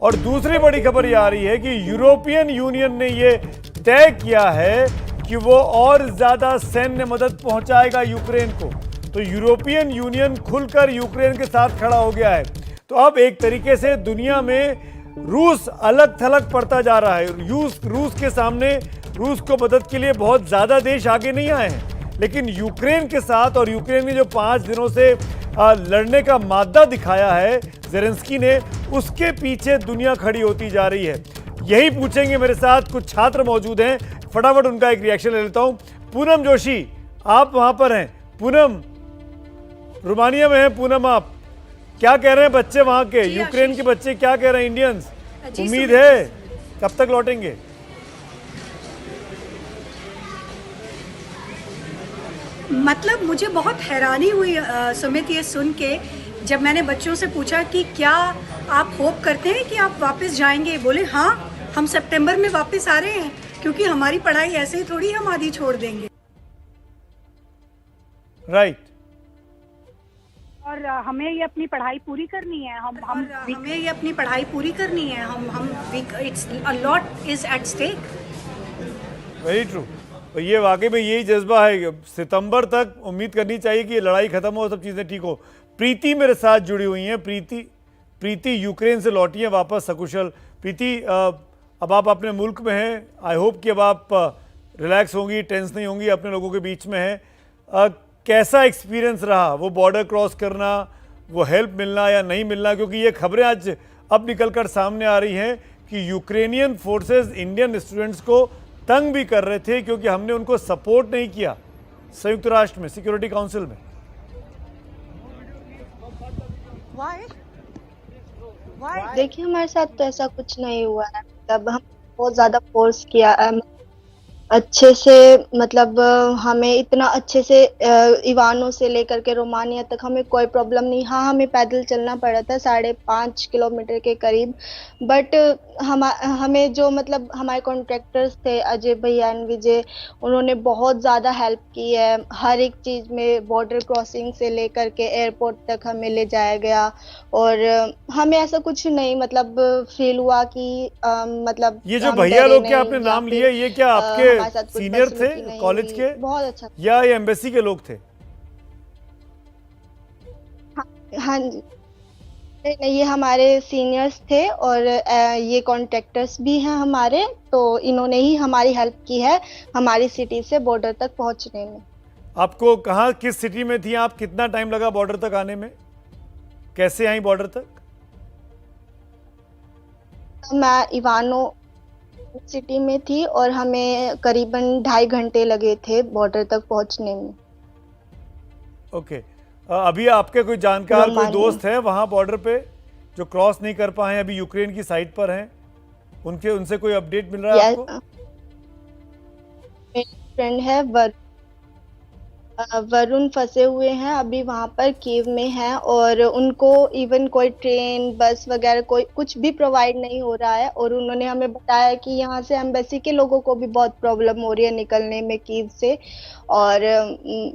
और दूसरी बड़ी खबर ये आ रही है कि यूरोपियन यूनियन ने ये तय किया है कि वो और ज्यादा सैन्य मदद पहुंचाएगा यूक्रेन को। तो यूरोपियन यूनियन खुलकर यूक्रेन के साथ खड़ा हो गया है। तो अब एक तरीके से दुनिया में रूस अलग थलग पड़ता जा रहा है। रूस के सामने रूस को मदद के लिए बहुत ज्यादा देश आगे नहीं आए हैं, लेकिन यूक्रेन के साथ और यूक्रेन ने जो 5 दिनों से लड़ने का मादा दिखाया है ज़ेलेंस्की ने, उसके पीछे दुनिया खड़ी होती जा रही है। यही पूछेंगे, मेरे साथ कुछ छात्र मौजूद हैं, फटाफट उनका एक रिएक्शन ले लेता हूं। पूनम जोशी, आप वहां पर हैं। पूनम, रोमानिया में हैं। पूनम, आप क्या कह रहे हैं बच्चे वहां के, यूक्रेन के बच्चे क्या कह रहे हैं? इंडियंस, उम्मीद है कब तक लौटेंगे? मतलब मुझे बहुत हैरानी हुई सुमित ये सुन के, जब मैंने बच्चों से पूछा कि क्या आप होप करते हैं कि आप वापस जाएंगे, बोले हाँ हम सितंबर में वापस आ रहे हैं, क्योंकि हमारी पढ़ाई ऐसे ही थोड़ी हम आधी छोड़ देंगे। राइट। और हमें ये अपनी पढ़ाई पूरी करनी है। हमें ये अपनी पढ़ाई पूरी करनी है। It's a lot is at stake. Very true. तो ये वाकई में यही जज्बा है। सितंबर तक उम्मीद करनी चाहिए कि ये लड़ाई खत्म हो, सब चीज़ें ठीक हो। प्रीति मेरे साथ जुड़ी हुई हैं। प्रीति यूक्रेन से लौटी हैं वापस सकुशल। प्रीति, अब आप अपने मुल्क में हैं। आई होप कि अब आप रिलैक्स होंगी, टेंस नहीं होंगी, अपने लोगों के बीच में हैं। कैसा एक्सपीरियंस रहा वो बॉर्डर क्रॉस करना, वो हेल्प मिलना या नहीं मिलना? क्योंकि ये खबरें आज अब निकल कर सामने आ रही हैं कि यूक्रेनियन फोर्सेस इंडियन स्टूडेंट्स को तंग भी कर रहे थे क्योंकि हमने उनको सपोर्ट नहीं किया संयुक्त राष्ट्र में, सिक्योरिटी काउंसिल में। देखिए, हमारे साथ तो ऐसा कुछ नहीं हुआ है। मतलब हम बहुत ज्यादा फोर्स किया अच्छे से, मतलब हमें इतना अच्छे से इवानो से लेकर के रोमानिया तक हमें कोई प्रॉब्लम नहीं। हाँ, हमें पैदल चलना पड़ा था 5.5 किलोमीटर के करीब, बट हमें जो मतलब हमारे कॉन्ट्रैक्टर्स थे अजय भैया एंड विजय, उन्होंने बहुत ज़्यादा हेल्प की है हर एक चीज़ में। बॉर्डर क्रॉसिंग से लेकर के एयरपोर्ट तक हमें ले जाया गया, और हमें ऐसा कुछ नहीं मतलब फील हुआ कि मतलब ये जो भैया लोग के आपने नाम लिए, ये क्या आपके सीनियर थे कॉलेज के? बहुत अच्छा। या ये एम्बेसी के लोग थे? हाँ जी, नहीं, ये हमारे सीनियर्स थे और ये कॉन्ट्रैक्टर्स भी हैं हमारे। तो इन्होंने ही हमारी हेल्प की है हमारी सिटी से बॉर्डर तक पहुंचने में। आपको कहाँ, किस सिटी में थी आप? कितना टाइम लगा बॉर्डर तक आने में? कैसे आई बॉर्डर तक? मैं इवानो सिटी में थी और हमें करीबन 2.5 घंटे लगे थे बॉर्डर तक पहुंचने में। ओके। अभी आपके कोई जानकार, कोई दोस्त है वहां बॉर्डर पे जो क्रॉस नहीं कर पाए, अभी यूक्रेन की साइड पर हैं? उनसे कोई अपडेट मिल रहा है आपको? मेरी फ्रेंड है वरुण फंसे हुए हैं अभी वहां पर कीव में हैं, और उनको इवन कोई ट्रेन बस वगैरह कोई कुछ भी प्रोवाइड नहीं हो रहा है। और उन्होंने हमें बताया कि यहाँ से एम्बेसी के लोगों को भी बहुत प्रॉब्लम हो रही है निकलने में कीव से। और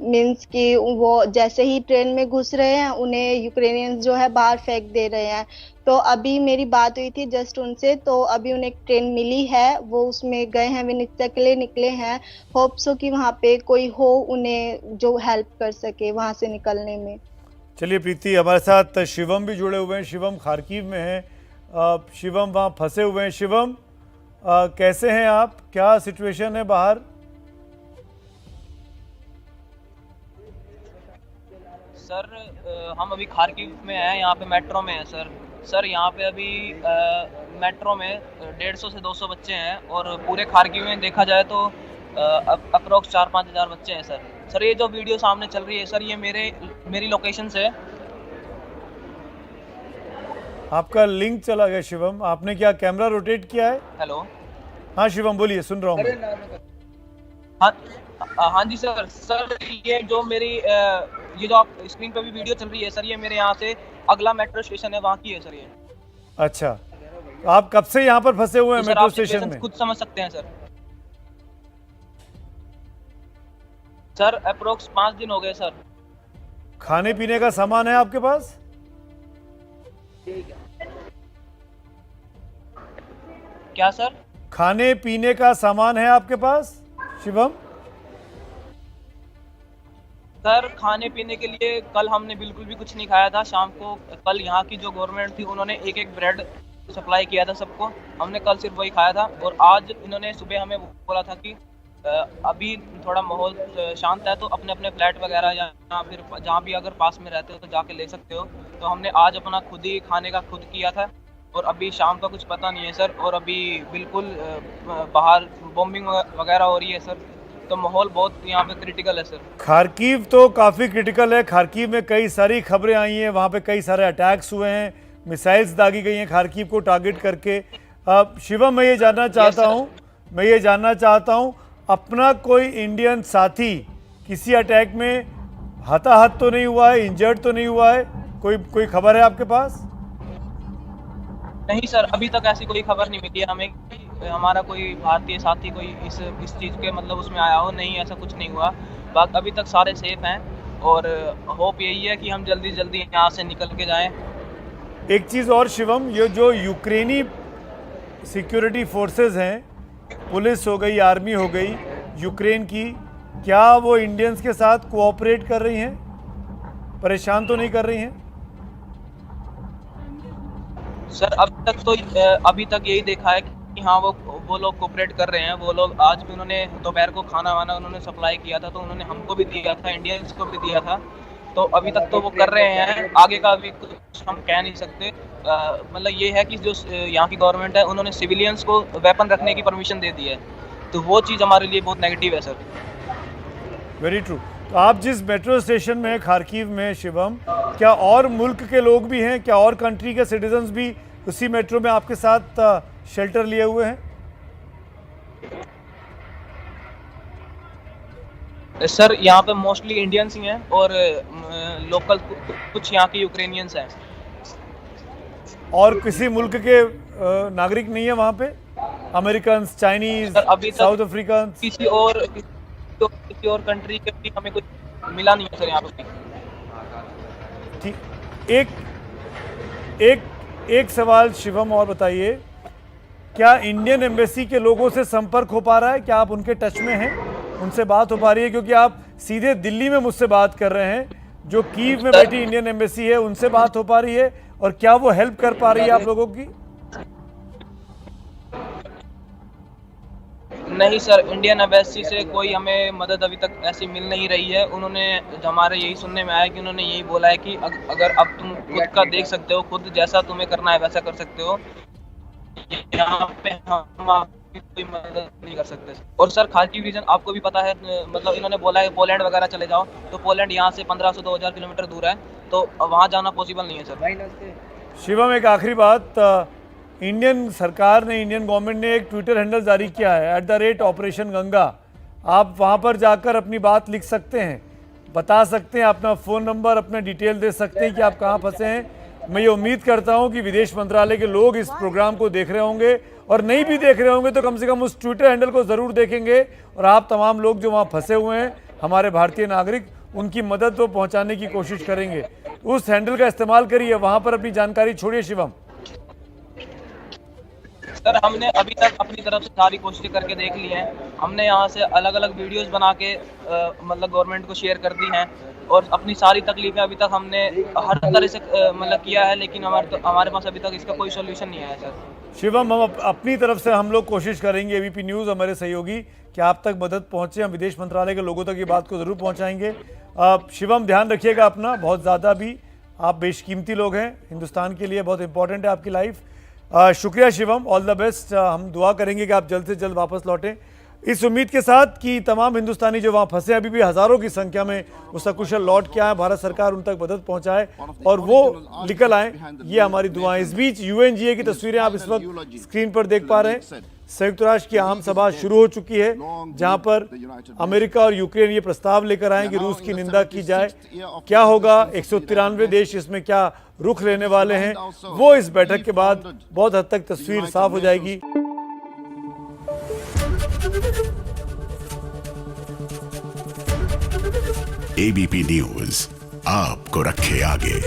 मीन्स कि वो जैसे ही ट्रेन में घुस रहे हैं उन्हें यूक्रेनियंस जो है बाहर फेंक दे रहे हैं। तो अभी मेरी बात हुई थी जस्ट उनसे, तो अभी उन्हें एक ट्रेन मिली है, वो उसमें गए हैं, विनित्सा के लिए निकले हैं। होप सो कि वहाँ पे कोई हो उन्हें जो हेल्प कर सके वहाँ से निकलने में। चलिए प्रीति, हमारे साथ शिवम भी जुड़े हुए हैं। शिवम खार्किव में हैं। शिवम वहाँ फंसे हुए हैं। शिवम, कैसे हैं आप? क्या सिचुएशन है बाहर? सर हम अभी खार्किव में हैं, यहाँ पे मेट्रो में हैं सर यहाँ पे अभी मेट्रो में 150 से 200 बच्चे हैं, और पूरे खार्किव में देखा जाए तो अप्रोक्स 4-5 हज़ार बच्चे हैं सर ये जो वीडियो सामने चल रही है सर, ये मेरी लोकेशन से। आपका लिंक चला गया शिवम, आपने क्या कैमरा रोटेट किया है? हेलो, हाँ शिवम बोलिए, सुन रहा हूँ। हाँ जी सर ये जो मेरी ये जो आप स्क्रीन पे भी वीडियो चल रही है सर, ये मेरे यहाँ से अगला मेट्रो स्टेशन है, वहाँ की है सर ये। अच्छा, तो आप कब से यहाँ पर फंसे हुए हैं मेट्रो स्टेशन में? खुद समझ सकते हैं सर अप्रोक्स 5 दिन हो गए सर। खाने पीने का सामान है आपके पास? क्या सर? खाने पीने का सामान है आपके पास शिवम? सर खाने पीने के लिए कल हमने बिल्कुल भी कुछ नहीं खाया था। शाम को कल यहाँ की जो गवर्नमेंट थी उन्होंने एक ब्रेड सप्लाई किया था सबको, हमने कल सिर्फ वही खाया था। और आज इन्होंने सुबह हमें बोला था कि अभी थोड़ा माहौल शांत है तो अपने अपने फ्लैट वगैरह या फिर जहाँ भी अगर पास में रहते हो तो जाके ले सकते हो। तो हमने आज अपना खुद ही खाने का खुद किया था और अभी शाम का कुछ पता नहीं है सर। और अभी बिल्कुल बाहर बॉम्बिंग वगैरह हो रही है सर, तो माहौल बहुत यहाँ पे क्रिटिकल है सर। खार्किव तो काफ़ी क्रिटिकल है। खार्किव में कई सारी खबरें आई हैं, वहाँ पे कई सारे अटैक्स हुए हैं, मिसाइल्स दागी गई हैं खार्किव को टारगेट करके। शिवम मैं ये जानना चाहता हूँ अपना कोई इंडियन साथी किसी अटैक में हताहत तो नहीं हुआ है, इंजर्ड तो नहीं हुआ है? कोई खबर है आपके पास? नहीं सर, अभी तक ऐसी कोई खबर नहीं मिली है हमें कि हमारा कोई भारतीय साथी कोई इस चीज़ के मतलब उसमें आया हो। नहीं, ऐसा कुछ नहीं हुआ। बाकी अभी तक सारे सेफ हैं और होप यही है कि हम जल्दी जल्दी यहाँ से निकल के जाएं। एक चीज़ और शिवम, ये जो यूक्रेनी सिक्योरिटी फोर्सेस हैं, पुलिस हो गई, आर्मी हो गई यूक्रेन की, क्या वो इंडियंस के साथ कोऑपरेट कर रही हैं? परेशान तो नहीं कर रही हैं? सर अभी तक यही देखा है कि हाँ वो लोग कोऑपरेट कर रहे हैं। वो लोग आज भी उन्होंने दोपहर को खाना वाना उन्होंने सप्लाई किया था, तो उन्होंने हमको भी दिया था, इंडियंस को भी दिया था। तो अभी तक तो वो कर रहे हैं, आगे का अभी कुछ हम कह नहीं सकते। मतलब ये है कि जो यहाँ की गवर्नमेंट है उन्होंने सिविलियंस को वेपन रखने की परमिशन दे दी है, तो वो चीज़ हमारे लिए बहुत नेगेटिव है सर। Very true. तो आप जिस मेट्रो स्टेशन में खार्किव में शिवम, क्या और मुल्क के लोग भी हैं? क्या और कंट्री के सिटीजन्स भी उसी मेट्रो में आपके साथ शेल्टर लिए हुए हैं? सर यहाँ पे मोस्टली इंडियंस ही हैं और लोकल कुछ यहाँ के यूक्रेनियंस हैं। और किसी मुल्क के नागरिक नहीं है वहाँ पे? अमेरिकन, चाइनीज, साउथ अफ्रीकन, किसी और कंट्री के भी हमें कुछ मिला नहीं है सर यहाँ पे। ठीक, एक सवाल शिवम और बताइए, क्या इंडियन एम्बेसी के लोगों से संपर्क हो पा रहा है? क्या आप उनके टच में हैं, उनसे बात हो पा रही है? क्योंकि आप सीधे दिल्ली में मुझसे बात कर रहे हैं, जो कीव में बैठी इंडियन एम्बेसी है उनसे बात हो पा रही है? और क्या वो हेल्प कर पा रही है आप लोगों की? नहीं सर, इंडियन एम्बेसी से कोई हमें मदद अभी तक ऐसी मिल नहीं रही है। उन्होंने हमारे यही सुनने में आया कि उन्होंने यही बोला है कि अगर अब तुम खुद का देख सकते हो, खुद जैसा तुम्हें करना है वैसा कर सकते हो, यहाँ पे हम आपकी कोई मदद नहीं कर सकते। और सर खार्किव रीजन आपको भी पता है, मतलब इन्होंने बोला है पोलैंड वगैरह चले जाओ, तो पोलैंड यहाँ से 1500-2000 किलोमीटर दूर है, तो वहाँ जाना पॉसिबल नहीं है सर। शिवम एक आखिरी बात, इंडियन सरकार ने, इंडियन गवर्नमेंट ने एक ट्विटर हैंडल जारी किया है @ऑपरेशन गंगा। आप वहाँ पर जाकर अपनी बात लिख सकते हैं, बता सकते हैं, अपना फ़ोन नंबर, अपने डिटेल दे सकते हैं कि आप कहाँ फंसे हैं। मैं ये उम्मीद करता हूँ कि विदेश मंत्रालय के लोग इस प्रोग्राम को देख रहे होंगे, और नहीं भी देख रहे होंगे तो कम से कम उस ट्विटर हैंडल को ज़रूर देखेंगे। और आप तमाम लोग जो वहाँ फंसे हुए हैं, हमारे भारतीय नागरिक, उनकी मदद तो पहुँचाने की कोशिश करेंगे। उस हैंडल का इस्तेमाल करिए, वहाँ पर अपनी जानकारी छोड़िए शिवम। सर हमने अभी तक अपनी तरफ से सारी कोशिशें करके देख ली हैं। हमने यहाँ से अलग अलग वीडियोस बना के मतलब गवर्नमेंट को शेयर कर दी हैं, और अपनी सारी तकलीफें अभी तक हमने हर तरह से मतलब किया है, लेकिन हमारे पास अभी तक इसका कोई सोल्यूशन नहीं आया सर। शिवम, हम अपनी तरफ से हम लोग कोशिश करेंगे, एबीपी न्यूज़ हमारे सहयोगी, कि आप तक मदद पहुँचे। हम विदेश मंत्रालय के लोगों तक ये बात को ज़रूर पहुँचाएंगे। शिवम ध्यान रखिएगा अपना, बहुत ज़्यादा भी आप बेशकीमती लोग हैं, हिंदुस्तान के लिए बहुत इंपॉर्टेंट है आपकी लाइफ। शुक्रिया शिवम, ऑल द बेस्ट। हम दुआ करेंगे कि आप जल्द से जल्द वापस लौटें, इस उम्मीद के साथ कि तमाम हिंदुस्तानी जो वहाँ फंसे अभी भी हज़ारों की संख्या में वो सकुशल लौट के आए, भारत सरकार उन तक मदद पहुँचाए और वो निकल आए, ये हमारी दुआएं। इस बीच UNGA की तस्वीरें आप इस वक्त स्क्रीन पर देख पा रहे हैं। संयुक्त राष्ट्र की आम सभा शुरू हो चुकी है, जहां पर अमेरिका और यूक्रेन ये प्रस्ताव लेकर आए कि रूस की निंदा की जाए। क्या होगा, 193 देश इसमें क्या रुख लेने वाले हैं, वो इस बैठक के बाद बहुत हद तक तस्वीर साफ हो जाएगी। ABP न्यूज आपको रखे आगे।